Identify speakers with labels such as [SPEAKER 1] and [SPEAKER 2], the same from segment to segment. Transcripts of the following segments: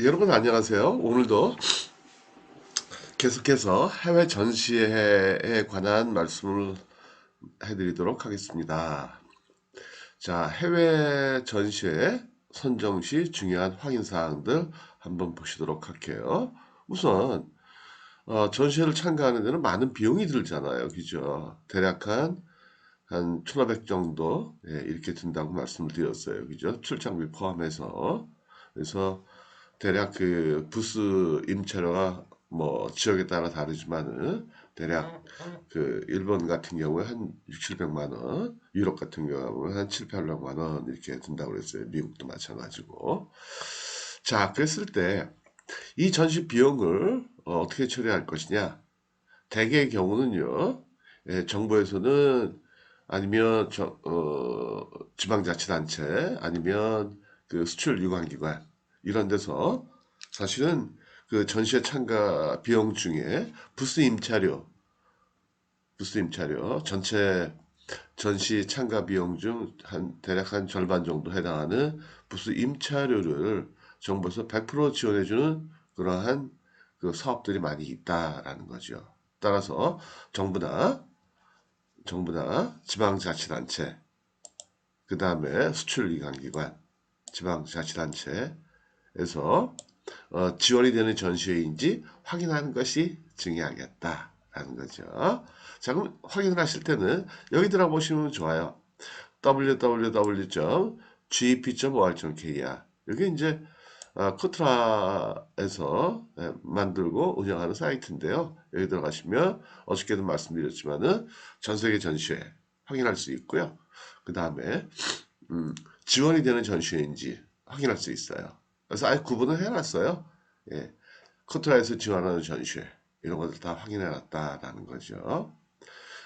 [SPEAKER 1] 여러분 안녕하세요. 오늘도 계속해서 해외 전시회에 관한 말씀을 해드리도록 하겠습니다. 자, 해외 전시회 선정 시 중요한 확인 사항들 한번 보시도록 할게요. 우선 전시회를 참가하는 데는 많은 비용이 들잖아요. 그죠? 대략 한 1,500 정도 이렇게 든다고 말씀을 드렸어요. 그죠? 출장비 포함해서. 그래서 대략 그 부스 임차료가 뭐 지역에 따라 다르지만은 대략 그 일본 같은 경우에 한 6, 700만 원, 유럽 같은 경우에 한 7, 800만 원 이렇게 든다고 그랬어요. 미국도 마찬가지고. 자, 그랬을 때 이 전시 비용을 떻게 처리할 것이냐? 대개의 경우는요. 정부에서는 아니면 지방자치단체 아니면 그 수출 유관기관 이런 데서 사실은 그 전시회 참가 비용 중에 부스 임차료 전체 전시 참가 비용 중 한 대략 한 절반 정도 해당하는 부스 임차료를 정부에서 100% 지원해주는 그러한 그 사업들이 많이 있다라는 거죠. 따라서 정부나 지방자치단체, 그 다음에 수출기관기관, 지방자치단체에서 지원이 되는 전시회인지 확인하는 것이 중요하겠다라는 거죠. 자, 그럼 확인을 하실 때는 여기 들어보시면 좋아요. www.gp.or.kr 여기 이제 코트라에서 만들고 운영하는 사이트인데요. 여기 들어가시면 어저께도 말씀드렸지만은 전 세계 전시회 확인할 수 있고요. 그 다음에 지원이 되는 전시회인지 확인할 수 있어요. 그래서 아예 구분을 해놨어요. 예, 코트라에서 지원하는 전시회 이런 것들 다 확인해놨다라는 거죠.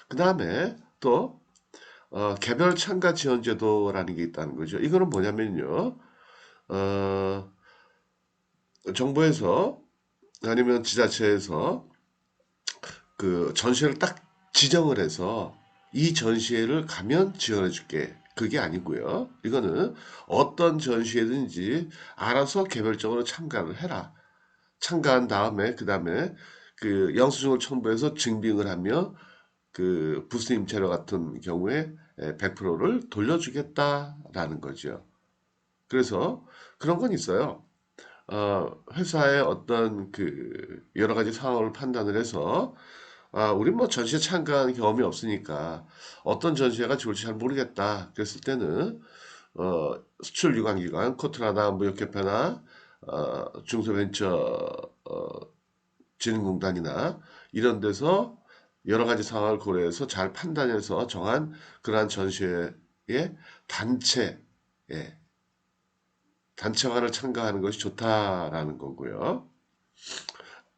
[SPEAKER 1] 그 다음에 또 개별 참가 지원 제도라는 게 있다는 거죠. 이거는 뭐냐면요. 어, 정부에서 아니면 지자체에서 그 전시회를 딱 지정을 해서 이 전시회를 가면 지원해 줄게. 그게 아니고요. 이거는 어떤 전시회든지 알아서 개별적으로 참가를 해라. 참가한 다음에 그 다음에 그 영수증을 첨부해서 증빙을 하며 그 부스 임차료 같은 경우에 100%를 돌려주겠다라는 거죠. 그래서 그런 건 있어요. 회사의 어떤 그 여러 가지 상황을 판단을 해서 우리 뭐 전시회 참가한 경험이 없으니까 어떤 전시회가 좋을지 잘 모르겠다. 그랬을 때는 수출 유관기관 코트라나 무역협회나 중소벤처 진흥공단이나 이런 데서 여러 가지 상황을 고려해서 잘 판단해서 정한 그러한 전시회의 단체, 예, 단체화를 참가하는 것이 좋다라는 거고요.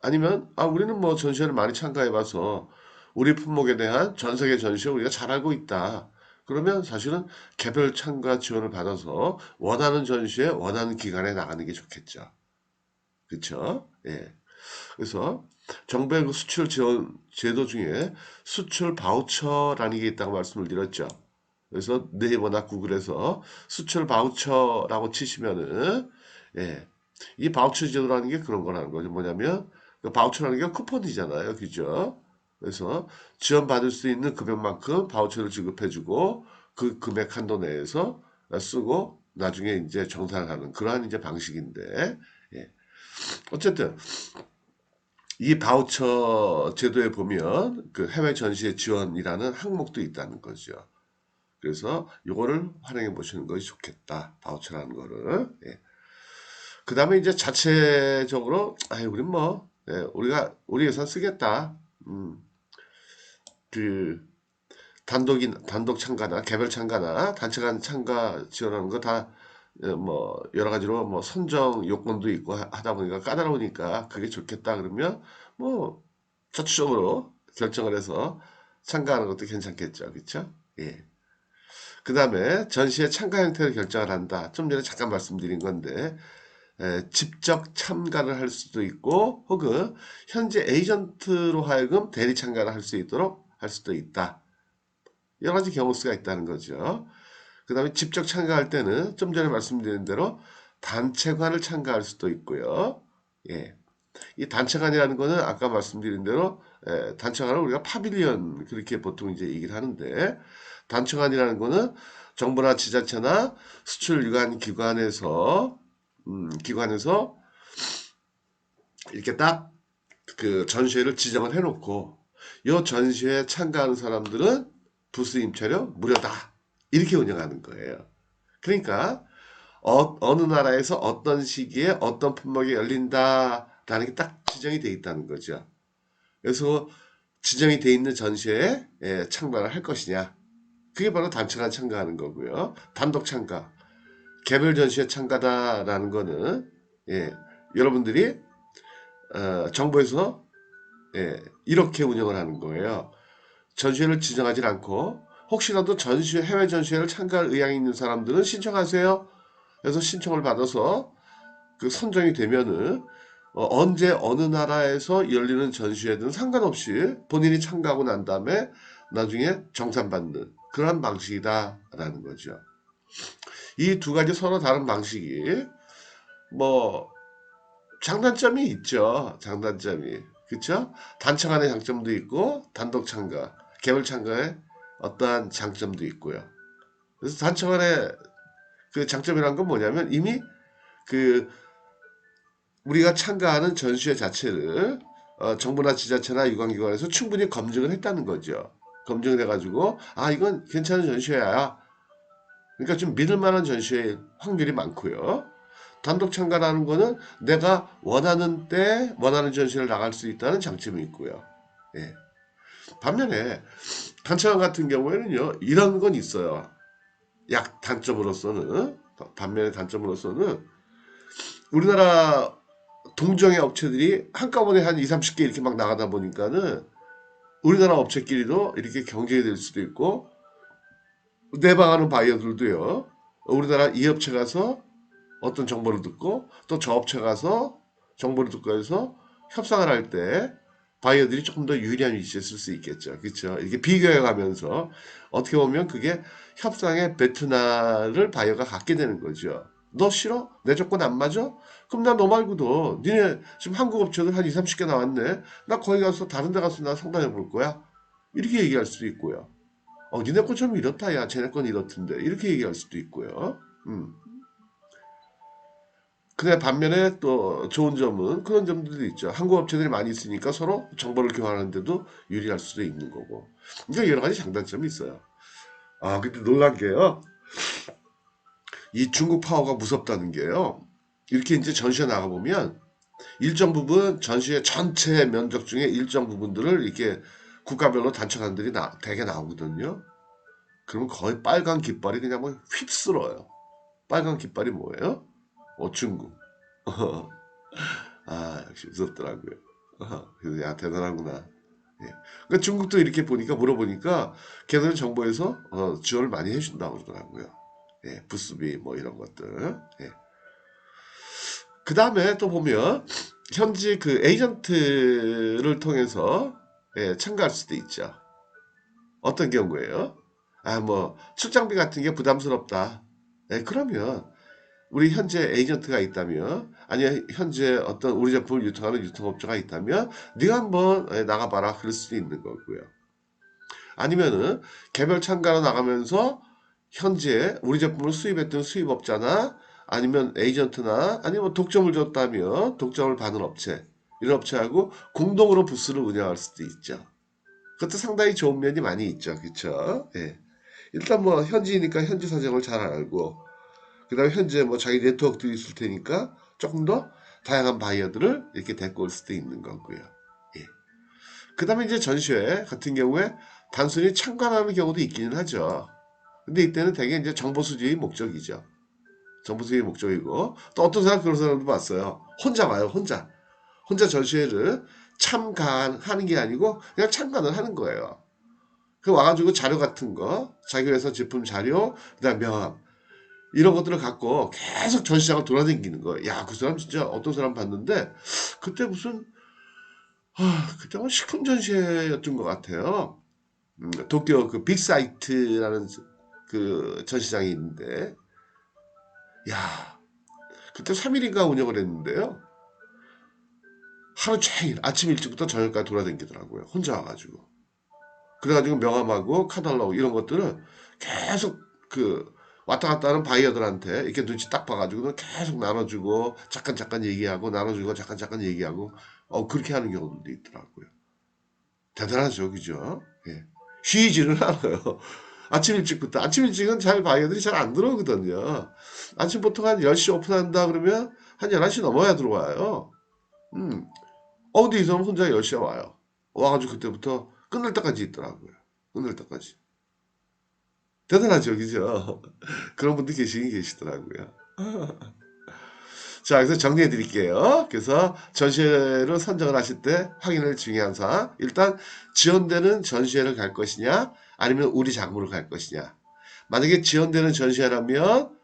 [SPEAKER 1] 아니면 우리는 뭐 전시회를 많이 참가해봐서 우리 품목에 대한 전 세계 전시회 우리가 잘 알고 있다. 그러면 사실은 개별 참가 지원을 받아서 원하는 전시회 원하는 기간에 나가는 게 좋겠죠. 그렇죠? 예. 그래서 정부의 그 수출 지원 제도 중에 수출 바우처라는 게 있다고 말씀을 드렸죠. 그래서 네이버나 구글에서 수출 바우처라고 치시면은 예, 이 바우처 제도라는 게 그런 거라는 거죠. 뭐냐면 그 바우처라는 게 쿠폰이잖아요, 그죠? 그래서 지원받을 수 있는 금액만큼 바우처를 지급해주고 그 금액 한도 내에서 쓰고 나중에 이제 정산하는 그러한 이제 방식인데 예. 어쨌든 이 바우처 제도에 보면 그 해외 전시회 지원이라는 항목도 있다는 거죠. 그래서 요거를 활용해 보시는 것이 좋겠다. 바우처라는 거를. 예. 그 다음에 이제 자체적으로, 우린 뭐, 우리 예산 쓰겠다. 그, 단독 참가나, 개별 참가나, 단체 간 참가 지원하는 거 다, 뭐, 여러 가지로 뭐, 선정 요건도 있고 하다 보니까 까다로우니까 그게 좋겠다. 그러면, 뭐, 자체적으로 결정을 해서 참가하는 것도 괜찮겠죠. 그쵸? 예. 그 다음에 전시회 참가 형태를 결정을 한다. 좀 전에 잠깐 말씀드린 건데, 직접 참가를 할 수도 있고, 혹은 현재 에이전트로 하여금 대리 참가를 할 수 있도록 할 수도 있다. 여러 가지 경우 수가 있다는 거죠. 그 다음에 직접 참가할 때는 좀 전에 말씀드린 대로 단체관을 참가할 수도 있고요. 예. 이 단체관이라는 거는 아까 말씀드린 대로 단체관을 우리가 파빌리언 그렇게 보통 이제 얘기를 하는데 단체관이라는 거는 정부나 지자체나 수출 유관 기관에서 이렇게 딱 그 전시회를 지정을 해놓고 이 전시회에 참가하는 사람들은 부스 임차료 무료다 이렇게 운영하는 거예요. 그러니까 어느 나라에서 어떤 시기에 어떤 품목이 열린다라는 게 딱 지정이 돼 있다는 거죠. 그래서 지정이 돼 있는 전시회에 참가를 할 것이냐. 그게 바로 단체가 참가하는 거고요. 단독 참가, 개별 전시회 참가다라는 거는 여러분들이 정부에서 이렇게 운영을 하는 거예요. 전시회를 지정하지 않고 혹시라도 해외 전시회를 참가할 의향이 있는 사람들은 신청하세요. 그래서 신청을 받아서 그 선정이 되면은 언제 어느 나라에서 열리는 전시회든 상관없이 본인이 참가하고 난 다음에 나중에 정산받는 그런 방식이다라는 거죠. 이 두 가지 서로 다른 방식이 뭐 장단점이 있죠. 장단점이. 그쵸? 단체 간의 장점도 있고 단독 참가, 개별 참가의 어떠한 장점도 있고요. 그래서 단체 간의 그 장점이란 건 뭐냐면 이미 그 우리가 참가하는 전시회 자체를 정부나 지자체나 유관기관에서 충분히 검증을 했다는 거죠. 검증을 해가지고 아 이건 괜찮은 전시회야. 그러니까 좀 믿을 만한 전시회 확률이 많고요. 단독 참가라는 거는 내가 원하는 때 원하는 전시를 나갈 수 있다는 장점이 있고요. 예. 반면에 단체관 같은 경우에는요 이런 건 있어요. 약 단점으로서는 반면에 단점으로서는 우리나라 동종의 업체들이 한꺼번에 한 2, 30개 이렇게 막 나가다 보니까는 우리나라 업체끼리도 이렇게 경쟁이 될 수도 있고 내방하는 바이어들도요. 우리나라 이 업체 가서 어떤 정보를 듣고 또 저 업체 가서 정보를 듣고 해서 협상을 할 때 바이어들이 조금 더 유리한 위치에 쓸 수 있겠죠. 그렇죠? 이렇게 비교해 가면서 어떻게 보면 그게 협상의 베트날을 바이어가 갖게 되는 거죠. 너 싫어? 내 조건 안 맞아? 그럼 나 너 말고도 니네 지금 한국 업체들 한 2, 30개 나왔네. 나 거기 가서 다른 데 가서 나 상담해 볼 거야. 이렇게 얘기할 수도 있고요. 니네 건 좀 이렇다 야 쟤네 건 이렇던데 이렇게 얘기할 수도 있고요. 근데 반면에 또 좋은 점은 그런 점들도 있죠. 한국 업체들이 많이 있으니까 서로 정보를 교환하는데도 유리할 수도 있는 거고. 그러니까 여러 가지 장단점이 있어요. 아, 근데 놀란 게요. 이 중국 파워가 무섭다는 게요. 이렇게 이제 전시회 나가보면 일정 부분 전시회 전체 면적 중에 일정 부분들을 이렇게 국가별로 단체관들이 대개 나오거든요. 그러면 거의 빨간 깃발이 그냥 뭐 휩쓸어요. 빨간 깃발이 뭐예요? 중국. 아, 역시 무섭더라고요. 그래서 야 대단하구나. 예. 그러니까 중국도 이렇게 보니까 물어보니까 걔네는 정부에서 지원을 많이 해준다고 그러더라고요. 예, 부스비 뭐 이런 것들. 예. 그 다음에 또 보면 현지 그 에이전트를 통해서 참가할 수도 있죠. 어떤 경우에요? 아, 뭐 출장비 같은 게 부담스럽다. 그러면 우리 현재 에이전트가 있다면 아니면 현재 어떤 우리 제품을 유통하는 유통업체가 있다면 네가 한번 나가봐라 그럴 수도 있는 거고요. 아니면은 개별 참가로 나가면서 현재 우리 제품을 수입했던 수입업자나 아니면 에이전트나 아니면 독점을 줬다면 독점을 받은 업체 이런 업체하고 공동으로 부스를 운영할 수도 있죠. 그것도 상당히 좋은 면이 많이 있죠. 그렇죠? 예. 일단 뭐 현지니까 현지 사정을 잘 알고 그다음에 현재 뭐 자기 네트워크도 있을 테니까 조금 더 다양한 바이어들을 이렇게 데리고 올 수도 있는 거고요. 예. 그다음에 이제 전시회 같은 경우에 단순히 참관하는 경우도 있기는 하죠. 근데 이때는 되게 이제 정보 수집이 목적이죠. 정보 수집이 목적이고 또 어떤 사람 그런 사람도 봤어요. 혼자 와요, 혼자. 혼자 전시회를 참관하는 게 아니고 그냥 참관을 하는 거예요. 그 와가지고 자료 같은 거, 자기 회사 제품 자료, 그다음 명 이런 것들을 갖고 계속 전시장을 돌아다니는 거예요. 야, 그 사람 진짜 어떤 사람 봤는데 그때 무슨 그때 식품 전시회였던 것 같아요. 도쿄 그 빅사이트라는 그 전시장이 있는데 야, 그때 3일인가 운영을 했는데요. 하루 종일 아침 일찍부터 저녁까지 돌아다니더라고요. 혼자 와가지고. 그래가지고 명함하고 카달로그 이런 것들을 계속 그 왔다 갔다 하는 바이어들한테 이렇게 눈치 딱 봐가지고 계속 나눠주고 잠깐 얘기하고 나눠주고 잠깐 얘기하고 그렇게 하는 경우도 있더라고요. 대단하죠, 그죠? 예. 쉬지는 않아요. 아침 일찍부터. 아침 일찍은 잘 바이어들이 잘 안 들어오거든요. 아침 보통 한 10시 오픈한다 그러면 한 11시 넘어야 들어와요. 음. 근데 이 사람 혼자 10시에 와요. 와가지고 그때부터 끝날 때까지 있더라고요. 끝날 때까지. 대단하죠, 그죠? 그런 분들 계시긴 계시더라고요. 자, 그래서 정리해 드릴게요. 그래서 전시회를 선정을 하실 때 확인할 중요한 사항. 일단 지원되는 전시회를 갈 것이냐, 아니면 우리 작물을 갈 것이냐. 만약에 지원되는 전시회라면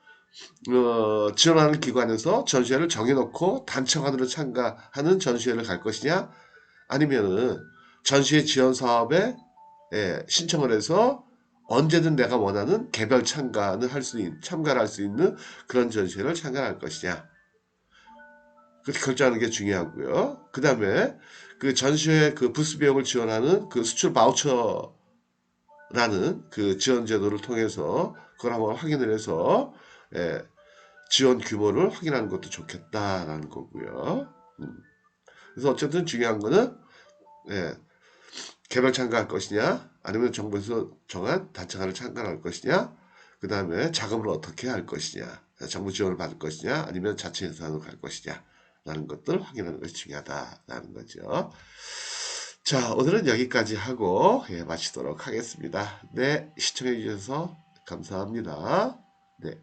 [SPEAKER 1] 지원하는 기관에서 전시회를 정해놓고 단체관으로 참가하는 전시회를 갈 것이냐, 아니면은 전시회 지원 사업에 신청을 해서 언제든 내가 원하는 개별 참가를 할 수 있는 그런 전시회를 참가할 것이냐. 그렇게 결정하는 게 중요하고요. 그 다음에 그 전시회 그 부스 비용을 지원하는 그 수출 바우처라는 그 지원 제도를 통해서 그걸 한번 확인을 해서 지원 규모를 확인하는 것도 좋겠다라는 거고요. 그래서 어쨌든 중요한 거는 개별 참가할 것이냐, 아니면 정부에서 정한 단체관을 참가할 것이냐, 그 다음에 자금을 어떻게 할 것이냐, 정부 지원을 받을 것이냐, 아니면 자체 예산으로 갈 것이냐, 라는 것들을 확인하는 것이 중요하다라는 거죠. 자, 오늘은 여기까지 하고 마치도록 하겠습니다. 네, 시청해 주셔서 감사합니다. 네.